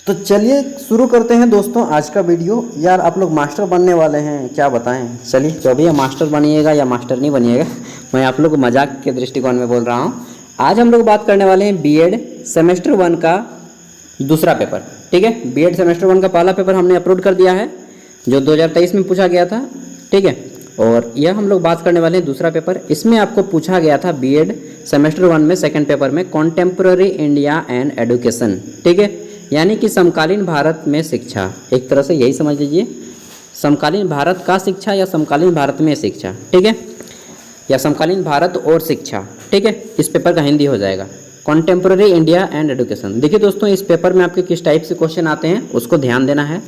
तो चलिए शुरू करते हैं दोस्तों आज का वीडियो। यार आप लोग मास्टर बनने वाले हैं, क्या बताएं। चलिए जो भी है मास्टर बनिएगा या मास्टर नहीं बनिएगा, मैं आप लोग को मजाक के दृष्टिकोण में बोल रहा हूँ। आज हम लोग बात करने वाले हैं बीएड सेमेस्टर 1 का दूसरा पेपर। ठीक है, बीएड सेमेस्टर 1 का पहला पेपर हमने अपलोड कर दिया है जो 2023 में पूछा गया था। ठीक है, और यह हम लोग बात करने वाले हैं दूसरा पेपर। इसमें आपको पूछा गया था बीएड सेमेस्टर 1 में सेकेंड पेपर में कॉन्टेम्प्ररी इंडिया एंड एडुकेशन। ठीक है, यानी कि समकालीन भारत में शिक्षा, एक तरह से यही समझ लीजिए, समकालीन भारत का शिक्षा या समकालीन भारत में शिक्षा। ठीक है, या समकालीन भारत और शिक्षा। ठीक है, इस पेपर का हिंदी हो जाएगा कॉन्टेम्प्ररी इंडिया एंड एडुकेशन। देखिए दोस्तों, इस पेपर में आपके किस टाइप से क्वेश्चन आते हैं उसको ध्यान देना है।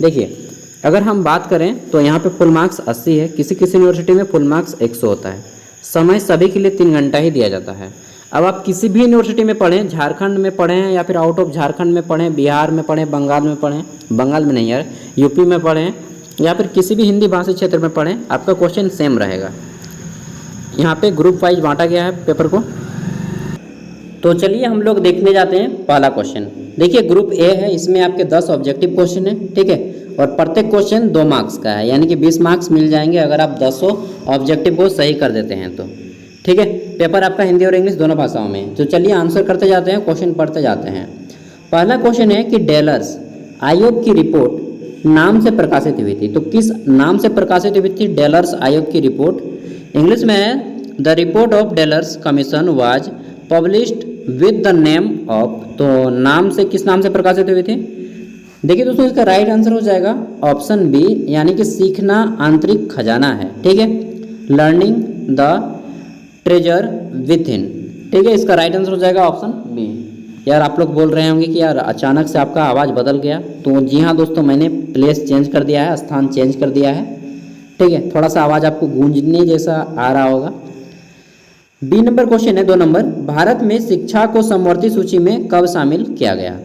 देखिए, अगर हम बात करें तो यहाँ पे फुल मार्क्स 80 है, किसी किसी यूनिवर्सिटी में फुल मार्क्स 100 होता है। समय सभी के लिए 3 घंटा ही दिया जाता है। अब आप किसी भी यूनिवर्सिटी में पढ़ें, झारखंड में पढ़ें या फिर आउट ऑफ झारखंड में पढ़ें, बिहार में पढ़ें, बंगाल में पढ़ें, बंगाल में नहीं यार, यूपी में पढ़ें या फिर किसी भी हिंदी भाषी क्षेत्र में पढ़ें, आपका क्वेश्चन सेम रहेगा। यहाँ पे ग्रुप वाइज बांटा गया है पेपर को। तो चलिए हम लोग देखने जाते हैं पहला क्वेश्चन। देखिए ग्रुप ए है, इसमें आपके 10 ऑब्जेक्टिव क्वेश्चन है। ठीक है, और प्रत्येक क्वेश्चन 2 मार्क्स का है, यानी कि 20 मार्क्स मिल जाएंगे अगर आप 10 ऑब्जेक्टिव को सही कर देते हैं तो। ठीक है, पेपर आपका हिंदी और इंग्लिश दोनों भाषाओं में। तो चलिए आंसर करते जाते हैं, क्वेश्चन पढ़ते जाते हैं। पहला क्वेश्चन है कि डेलर्स आयोग की रिपोर्ट नाम से प्रकाशित हुई थी। तो किस नाम से प्रकाशित हुई थी डेलर्स आयोग की रिपोर्ट? इंग्लिश में है the report of Dellers commission was published with the name of. तो नाम से, किस नाम से प्रकाशित हुई थी? देखिए दोस्तों, इसका राइट आंसर हो जाएगा ऑप्शन बी, यानी कि सीखना आंतरिक खजाना है। ठीक है, लर्निंग द ट्रेजर विथ इन। ठीक है, इसका राइट आंसर हो जाएगा ऑप्शन बी। यार आप लोग बोल रहे होंगे कि यार अचानक से आपका आवाज़ बदल गया। तो जी हाँ दोस्तों, मैंने प्लेस चेंज कर दिया है, स्थान चेंज कर दिया है। ठीक है, थोड़ा सा आवाज़ आपको गूंजने जैसा आ रहा होगा। बी नंबर क्वेश्चन है 2 नंबर, भारत में शिक्षा को समवर्ती सूची में कब शामिल किया गया?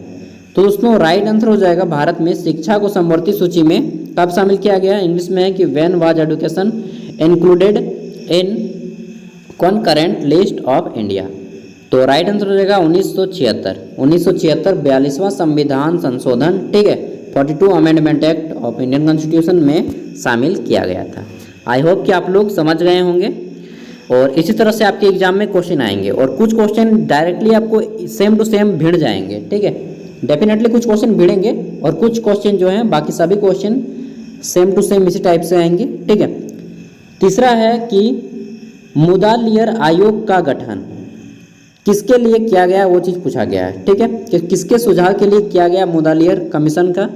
तो दोस्तों राइट आंसर हो जाएगा भारत में शिक्षा को समवर्ती सूची में कब शामिल किया गया? इंग्लिश में है कि when was education included in concurrent list of India. तो राइट आंसर हो जाएगा 1976। 1976 42वां संविधान संशोधन, ठीक है, 42 amendment act of Indian constitution में शामिल किया गया था। आई होप कि आप लोग समझ गए होंगे। और इसी तरह से आपके एग्जाम में क्वेश्चन आएंगे और कुछ क्वेश्चन डायरेक्टली आपको सेम टू सेम भिड़ जाएंगे। ठीक है, डेफिनेटली कुछ क्वेश्चन भिड़ेंगे और कुछ क्वेश्चन जो हैं बाकी सभी क्वेश्चन सेम टू सेम इसी टाइप से आएंगे। ठीक है, तीसरा है कि मुदालियर आयोग का गठन किसके लिए किया गया, वो चीज़ पूछा गया है। ठीक है, कि किसके सुझाव के लिए किया गया मुदालियर कमीशन का?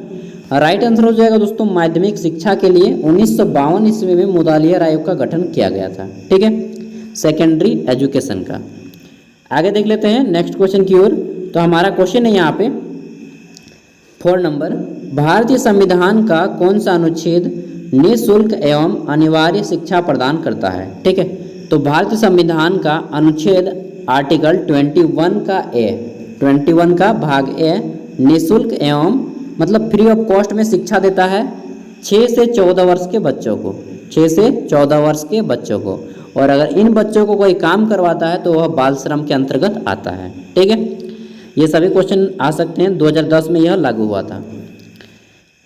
राइट आंसर हो जाएगा दोस्तों माध्यमिक शिक्षा के लिए 1952 ईस्वी में मुदालियर आयोग का गठन किया गया था। ठीक है, सेकेंडरी एजुकेशन का। आगे देख लेते हैं नेक्स्ट क्वेश्चन की ओर। तो हमारा क्वेश्चन है यहाँ पे 4 नंबर, भारतीय संविधान का कौन सा अनुच्छेद निःशुल्क एवं अनिवार्य शिक्षा प्रदान करता है? ठीक है, तो भारतीय संविधान का अनुच्छेद आर्टिकल 21 का ए, 21 का भाग ए निःशुल्क एवं मतलब फ्री ऑफ कॉस्ट में शिक्षा देता है 6 से 14 वर्ष के बच्चों को, 6 से 14 वर्ष के बच्चों को। और अगर इन बच्चों को कोई काम करवाता है तो वह बाल श्रम के अंतर्गत आता है। ठीक है, ये सभी क्वेश्चन आ सकते हैं, 2010 में यह लागू हुआ था।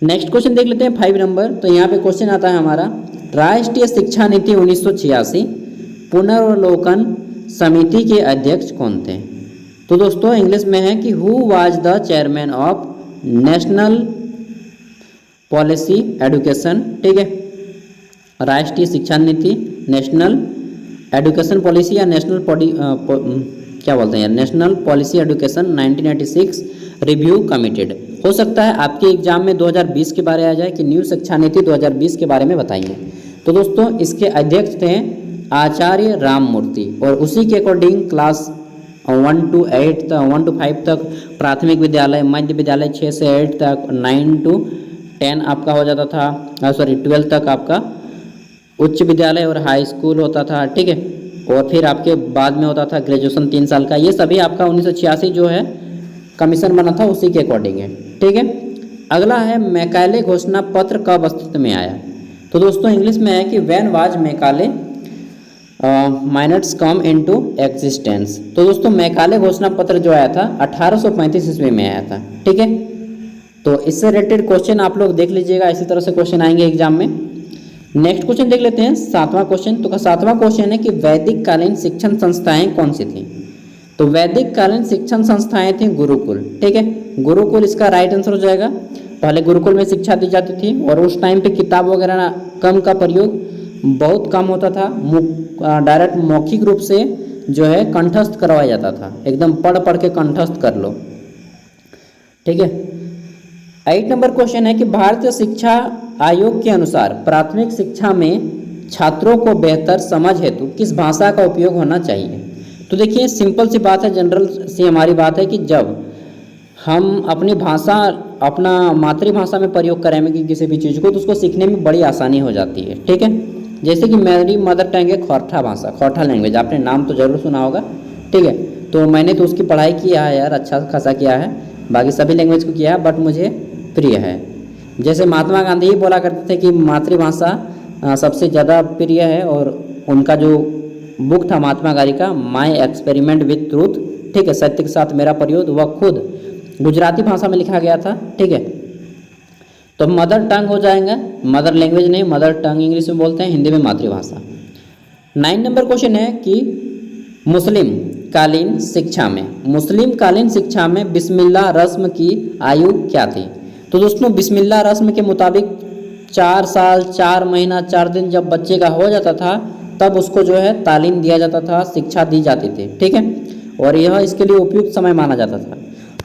नेक्स्ट क्वेश्चन देख लेते हैं 5 नंबर। तो यहाँ पे क्वेश्चन आता है हमारा, राष्ट्रीय शिक्षा नीति 1986 पुनर्वलोकन समिति के अध्यक्ष कौन थे? तो दोस्तों इंग्लिश में है कि who was the chairman of national policy education. ठीक है, राष्ट्रीय शिक्षा नीति, नेशनल एडुकेशन पॉलिसी या नेशनल क्या बोलते हैं यार, national policy education 1986 review committed. हो सकता है आपके एग्जाम में 2020 के बारे आ जाए कि न्यू शिक्षा नीति 2020 के बारे में बताइए। तो दोस्तों इसके अध्यक्ष थे आचार्य राममूर्ति और उसी के अकॉर्डिंग क्लास 1 to 5 तक प्राथमिक विद्यालय, मध्य विद्यालय 6 से 8 तक, 9 to 10 आपका हो जाता था, 12 तक आपका उच्च विद्यालय और हाई स्कूल होता था। ठीक है, और फिर आपके बाद में होता था ग्रेजुएशन 3 साल का। ये सभी आपका 1986 जो है कमीशन बना था उसी के अकॉर्डिंग है। ठीक है, अगला है मैकाले घोषणा पत्र कब अस्तित्व में आया? तो दोस्तों इंग्लिश में है कि when was Macaulay minutes come into existence. तो दोस्तों मैकाले घोषणा पत्र जो आया था 1835 ईस्वी में आया था। ठीक है, तो इससे रिलेटेड क्वेश्चन आप लोग देख लीजिएगा, इसी तरह से क्वेश्चन आएंगे एग्जाम में। नेक्स्ट क्वेश्चन देख लेते हैं, 7वां क्वेश्चन। तो 7वां क्वेश्चन है कि वैदिक कालीन शिक्षण संस्थाएं कौन सी थी। तो वैदिक कालीन शिक्षण संस्थाएं थी गुरुकुल, ठीक है, गुरुकुल इसका राइट आंसर हो जाएगा। पहले गुरुकुल में शिक्षा दी जाती थी और उस टाइम पे किताब वगैरह कम का प्रयोग बहुत कम होता था, डायरेक्ट मौखिक रूप से जो है कंठस्थ करवाया जाता था, एकदम पढ़ पढ़ के कंठस्थ कर लो, ठीक है। 8 नंबर क्वेश्चन है कि भारतीय शिक्षा आयोग के अनुसार प्राथमिक शिक्षा में छात्रों को बेहतर समझ हेतु किस भाषा का उपयोग होना चाहिए। तो देखिए सिंपल सी बात है, जनरल सी हमारी बात है कि जब हम अपनी भाषा, अपना मातृभाषा में प्रयोग करेंगे कि किसी भी चीज़ को, तो उसको सीखने में बड़ी आसानी हो जाती है, ठीक है। जैसे कि मेरी मदर टंग है खोरठा भाषा, खोरठा लैंग्वेज, आपने नाम तो जरूर सुना होगा, ठीक है। तो मैंने तो उसकी पढ़ाई किया है यार, अच्छा खासा किया है, बाकी सभी लैंग्वेज को किया है, बट मुझे प्रिय है। जैसे महात्मा गांधी ही बोला करते थे कि मातृभाषा सबसे ज़्यादा प्रिय है, और उनका जो बुक था महात्मा गांधी का, माई एक्सपेरिमेंट विथ ट्रूथ, ठीक है, सत्य के साथ मेरा प्रयोग, वह खुद गुजराती भाषा में लिखा गया था, ठीक है। तो मदर टंग हो जाएगा, मदर लैंग्वेज नहीं, मदर टंग इंग्लिश में बोलते हैं, हिंदी में मातृभाषा। 9 नंबर क्वेश्चन है कि मुस्लिम कालीन शिक्षा में, मुस्लिम कालीन शिक्षा में बिस्मिल्लाह रस्म की आयु क्या थी। तो दोस्तों बिस्मिल्लाह रस्म के मुताबिक 4 साल 4 महीना 4 दिन जब बच्चे का हो जाता था, तब उसको जो है तालीम दिया जाता था, शिक्षा दी जाती थी, ठीक है। और यह इसके लिए उपयुक्त समय माना जाता था।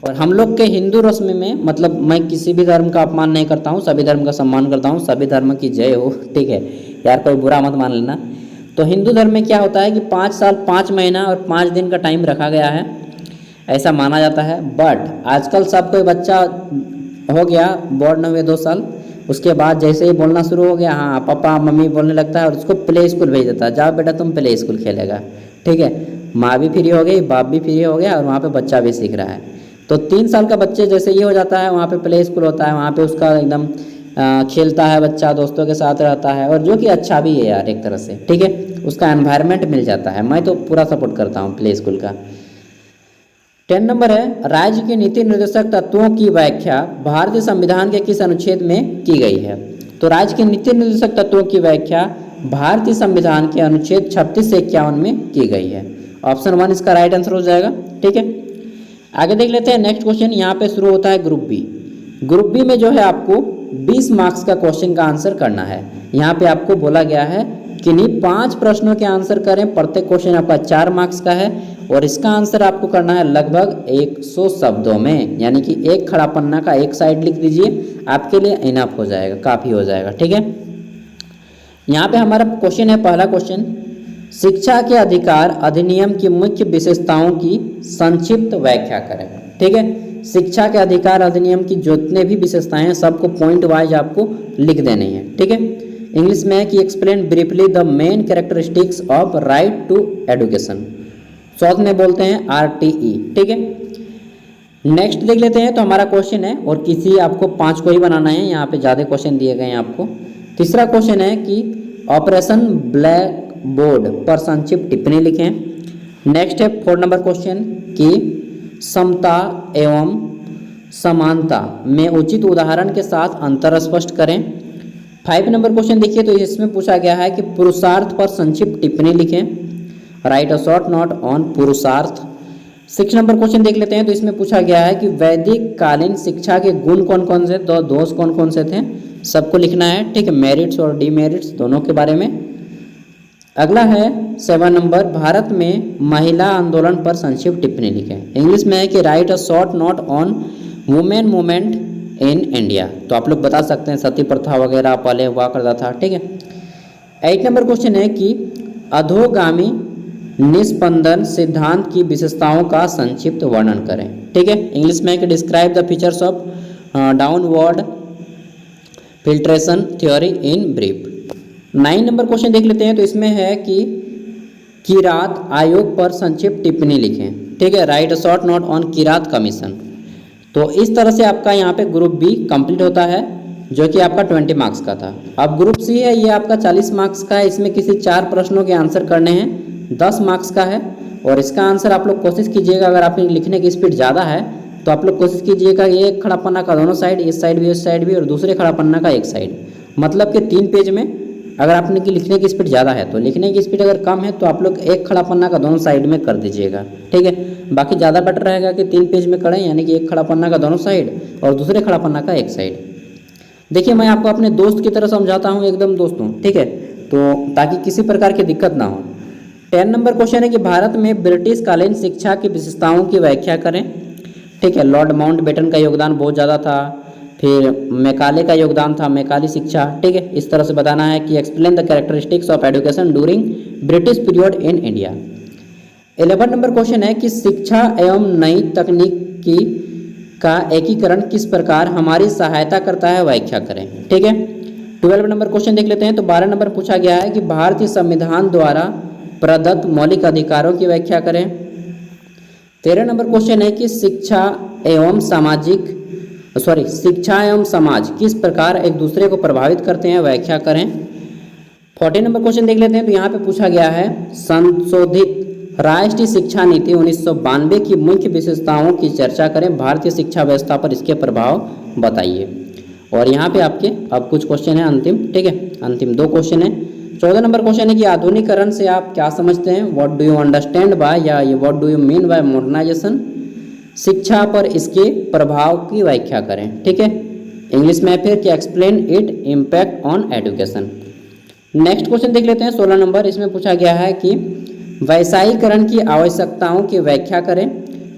और हम लोग के हिंदू रस्म में, मतलब मैं किसी भी धर्म का अपमान नहीं करता हूँ, सभी धर्म का सम्मान करता हूँ, सभी धर्म की जय हो, ठीक है यार, कोई बुरा मत मान लेना। तो हिंदू धर्म में क्या होता है कि 5 साल 5 महीना और 5 दिन का टाइम रखा गया है, ऐसा माना जाता है। बट आजकल सब कोई बच्चा हो गया, बोर्न हुए 2 साल, उसके बाद जैसे ही बोलना शुरू हो गया, हाँ पापा मम्मी बोलने लगता है, और उसको प्ले स्कूल भेज देता है, जाओ बेटा तुम प्ले स्कूल खेलेगा, ठीक है। माँ भी फ्री हो गई, बाप भी फ्री हो गया, और वहाँ पे बच्चा भी सीख रहा है। तो 3 साल का बच्चे जैसे ये हो जाता है, वहाँ पे प्ले स्कूल होता है, वहाँ पे उसका एकदम खेलता है बच्चा, दोस्तों के साथ रहता है, और जो कि अच्छा भी है यार एक तरह से, ठीक है, उसका एनवायरनमेंट मिल जाता है। मैं तो पूरा सपोर्ट करता हूँ प्ले स्कूल का। 10 नंबर है, राज्य के नीति निर्देशक तत्वों की व्याख्या भारतीय संविधान के किस अनुच्छेद में की गई है। तो राज्य के नीति निर्देशक तत्वों की व्याख्या भारतीय संविधान के अनुच्छेद 36 से 51 में की गई है। ऑप्शन 1 इसका राइट आंसर हो जाएगा, ठीक है। आगे देख लेते हैं नेक्स्ट क्वेश्चन। यहाँ पे शुरू होता है ग्रुप बी। ग्रुप बी में जो है आपको 20 मार्क्स का क्वेश्चन का आंसर करना है। यहाँ पे आपको बोला गया है कि नहीं 5 प्रश्नों के आंसर करें, प्रत्येक क्वेश्चन आपका 4 मार्क्स का है, और इसका आंसर आपको करना है लगभग 100 शब्दों में, यानी कि एक खड़ा पन्ना का एक साइड लिख दीजिए, आपके लिए इनफ हो जाएगा, काफ़ी हो जाएगा, ठीक है। यहाँ पे हमारा क्वेश्चन है, पहला क्वेश्चन, शिक्षा के अधिकार अधिनियम की मुख्य विशेषताओं की संक्षिप्त व्याख्या करें, ठीक है। शिक्षा के अधिकार अधिनियम की जितने भी विशेषताएं हैं सबको पॉइंट वाइज आपको लिख देनी है, ठीक है। इंग्लिश में है कि explain briefly the main characteristics of right to education, short में बोलते हैं RTE, ठीक है। नेक्स्ट देख लेते हैं। तो हमारा क्वेश्चन है, और किसी आपको 5 को ही बनाना है, यहाँ पे ज़्यादा क्वेश्चन दिए गए हैं आपको। तीसरा क्वेश्चन है कि ऑपरेशन ब्लैक बोर्ड पर संक्षिप्त टिप्पणी लिखें। नेक्स्ट है 4 नंबर क्वेश्चन कि समता एवं समानता में उचित उदाहरण के साथ अंतर स्पष्ट करें। 5 नंबर क्वेश्चन देखिए, तो इसमें पूछा गया है कि पुरुषार्थ पर संक्षिप्त टिप्पणी लिखें, right a short note on पुरुषार्थ। 6 नंबर क्वेश्चन देख लेते हैं। तो इसमें पूछा गया है कि वैदिक कालीन शिक्षा के गुण कौन कौन से, तो दोष कौन कौन से थे, सबको लिखना है, ठीक है, मेरिट्स और डीमेरिट्स दोनों के बारे में। अगला है 7 नंबर, भारत में महिला आंदोलन पर संक्षिप्त टिप्पणी लिखें। इंग्लिश में है कि right a short note on women movement in India. तो आप लोग बता सकते हैं सती प्रथा वगैरह पहले हुआ करता था, ठीक है। 8 नंबर क्वेश्चन है कि अधोगामी निस्पंदन सिद्धांत की विशेषताओं का संक्षिप्त वर्णन करें, ठीक है। इंग्लिश में है कि describe the features of downward filtration theory in brief. 9 number question देख लेते हैं। तो इसमें है कि किरात आयोग पर संक्षिप्त टिप्पणी लिखें, ठीक है, right a short note on Kirat commission. तो इस तरह से आपका यहाँ पे ग्रुप बी कंप्लीट होता है, जो कि आपका 20 मार्क्स का था। अब ग्रुप सी है, ये आपका 40 मार्क्स का है, इसमें किसी 4 प्रश्नों के आंसर करने हैं, 10 मार्क्स का है, और इसका आंसर आप लोग कोशिश कीजिएगा, अगर आपकी लिखने की स्पीड ज़्यादा है तो आप लोग कोशिश कीजिएगा एक खड़ा पन्ना का दोनों साइड, इस साइड भी, इस साइड भी, और दूसरे खड़ा पन्ना का एक साइड। मतलब कि 3 पेज में अगर आपने की लिखने की स्पीड ज़्यादा है तो लिखने की स्पीड अगर कम है तो आप लोग एक खड़ा पन्ना का दोनों साइड में कर दीजिएगा, ठीक है। बाकी ज़्यादा बेटर रहेगा कि 3 पेज में करें, यानी कि एक खड़ा पन्ना का दोनों साइड और दूसरे खड़ा पन्ना का एक साइड। देखिए मैं आपको अपने दोस्त की तरह समझाता हूँ एकदम दोस्तों, ठीक है, तो ताकि किसी प्रकार की दिक्कत ना हो। 10 नंबर क्वेश्चन है कि भारत में ब्रिटिश कालीन शिक्षा की विशेषताओं की व्याख्या करें, ठीक है। लॉर्ड माउंटबेटन का योगदान बहुत ज़्यादा था, फिर मैकाले का योगदान था, मैकाली शिक्षा, ठीक है। इस तरह से बताना है कि explain the characteristics of education during British period in India. 11 number question है कि शिक्षा एवं नई तकनीकी का एकीकरण किस प्रकार हमारी सहायता करता है, व्याख्या करें, ठीक है। 12 नंबर क्वेश्चन देख लेते हैं। तो 12 नंबर पूछा गया है कि भारतीय संविधान द्वारा प्रदत्त मौलिक अधिकारों की व्याख्या करें। 13 नंबर क्वेश्चन है कि शिक्षा एवं समाज किस प्रकार एक दूसरे को प्रभावित करते हैं, व्याख्या करें। 14 नंबर क्वेश्चन देख लेते हैं। तो यहाँ पे पूछा गया है संशोधित राष्ट्रीय शिक्षा नीति 1992 की मुख्य विशेषताओं की चर्चा करें, भारतीय शिक्षा व्यवस्था पर इसके प्रभाव बताइए। और यहाँ पे आपके अब कुछ क्वेश्चन है अंतिम, ठीक है, अंतिम 2 क्वेश्चन है। 14 नंबर क्वेश्चन है कि आधुनिकीकरण से आप क्या समझते हैं, what do you understand by, या what do you mean by modernisation. शिक्षा पर इसके प्रभाव की व्याख्या करें, ठीक है। इंग्लिश में फिर कि explain it impact on education. Next question देख लेते हैं 16 नंबर। इसमें पूछा गया है कि वैश्वीकरण की आवश्यकताओं की व्याख्या करें,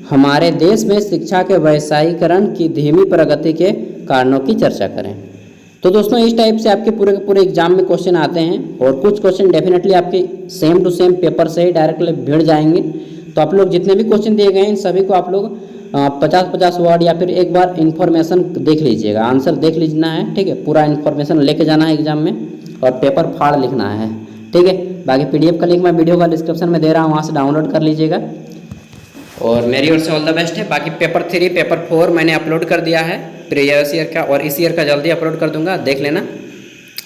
हमारे देश में शिक्षा के वैश्वीकरण की धीमी प्रगति के कारणों की चर्चा करें। तो दोस्तों इस टाइप से आपके पूरे के पूरे एग्जाम में क्वेश्चन आते हैं, और कुछ क्वेश्चन डेफिनेटली आपके सेम टू सेम पेपर से ही डायरेक्टली भिड़ जाएंगे। तो आप लोग जितने भी क्वेश्चन दिए गए हैं इन सभी को आप लोग 50-50 वर्ड या फिर एक बार इन्फॉर्मेशन देख लीजिएगा, आंसर देख लीजना है, ठीक है। पूरा इन्फॉर्मेशन लेके जाना है एग्जाम में और पेपर फाड़ लिखना है, ठीक है। बाकी PDF का लिंक मैं वीडियो का डिस्क्रिप्शन में दे रहा हूँ, वहाँ से डाउनलोड कर लीजिएगा। और मेरी ओर से ऑल द बेस्ट है। बाकी पेपर 3, पेपर 4 मैंने अपलोड कर दिया है प्रीवियस ईयर का, और इस ईयर का जल्दी अपलोड कर दूंगा, देख लेना,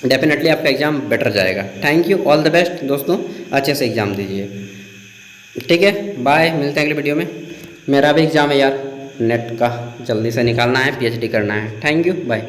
डेफिनेटली आपका एग्जाम बेटर जाएगा। Thank you, all the best दोस्तों, अच्छे से एग्जाम दीजिए, ठीक है। बाय, मिलते हैं अगले वीडियो में। मेरा भी एग्जाम है यार, नेट का जल्दी से निकालना है, PhD करना है। Thank you, bye.